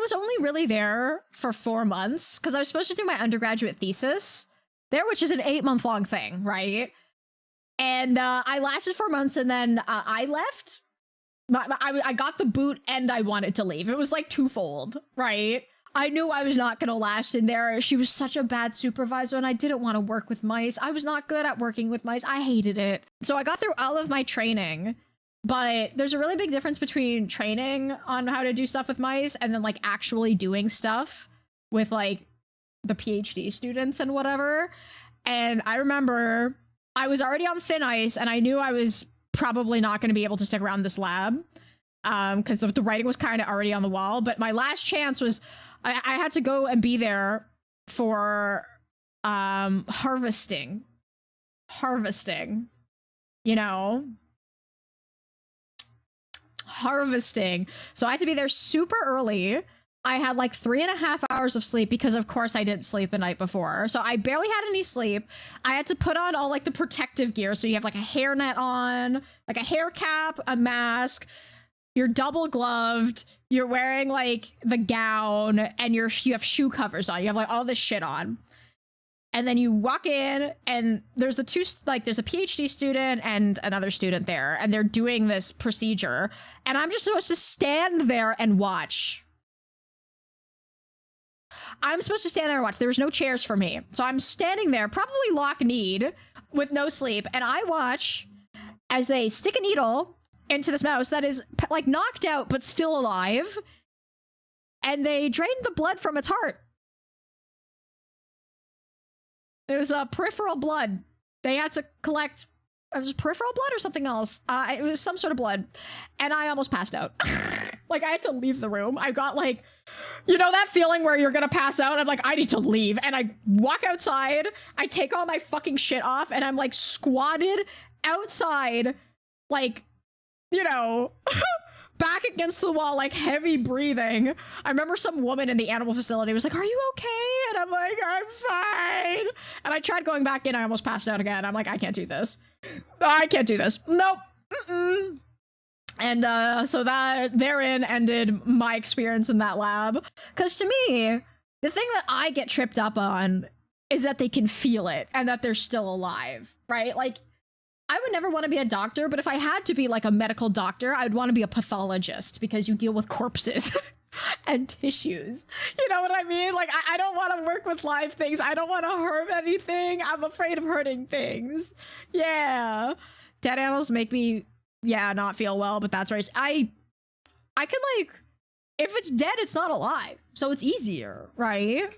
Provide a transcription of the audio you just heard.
was only really there for 4 months because I was supposed to do my undergraduate thesis there, which is an 8-month-long thing, right? And I lasted 4 months, and then I left. I got the boot, and I wanted to leave. It was like twofold, right? I knew I was not going to last in there. She was such a bad supervisor, and I didn't want to work with mice. I was not good at working with mice. I hated it. So I got through all of my training, but there's a really big difference between training on how to do stuff with mice and then like actually doing stuff with like the PhD students and whatever. And I remember I was already on thin ice, and I knew I was probably not going to be able to stick around this lab because the writing was kind of already on the wall. But my last chance was I had to go and be there for harvesting, you know, harvesting. So I had to be there super early. I had like 3.5 hours of sleep because of course I didn't sleep the night before. So I barely had any sleep. I had to put on all like the protective gear. So you have like a hairnet on, like a hair cap, a mask, you're double gloved, you're wearing like the gown, and you have shoe covers on. You have like all this shit on. And then you walk in, and there's the two, like there's a PhD student and another student there, and they're doing this procedure. And I'm just supposed to stand there and watch. I'm supposed to stand there and watch. There was no chairs for me. So I'm standing there, probably lock-kneed, with no sleep, and I watch as they stick a needle into this mouse that is like knocked out but still alive, and they drain the blood from its heart. There's a peripheral blood. They had to collect, it was peripheral blood or something else. It was some sort of blood, and I almost passed out. Like I had to leave the room. I got like, you know that feeling where you're gonna pass out? I'm like, I need to leave. And I walk outside, I take all my fucking shit off, and I'm like squatted outside, like, you know, back against the wall, like heavy breathing. I remember some woman in the animal facility was like, are you okay? And I'm like, I'm fine. And I tried going back in, I almost passed out again. I'm like, I can't do this. I can't do this. Nope. Mm-mm. And so that therein ended my experience in that lab. Because to me, the thing that I get tripped up on is that they can feel it and that they're still alive, right? Like, I would never want to be a doctor, but if I had to be like a medical doctor, I would want to be a pathologist because you deal with corpses and tissues. You know what I mean? Like, I don't want to work with live things. I don't want to hurt anything. I'm afraid of hurting things. Yeah. Dead animals make me, yeah, not feel well, but that's right. I can like, if it's dead, it's not alive. So it's easier, right?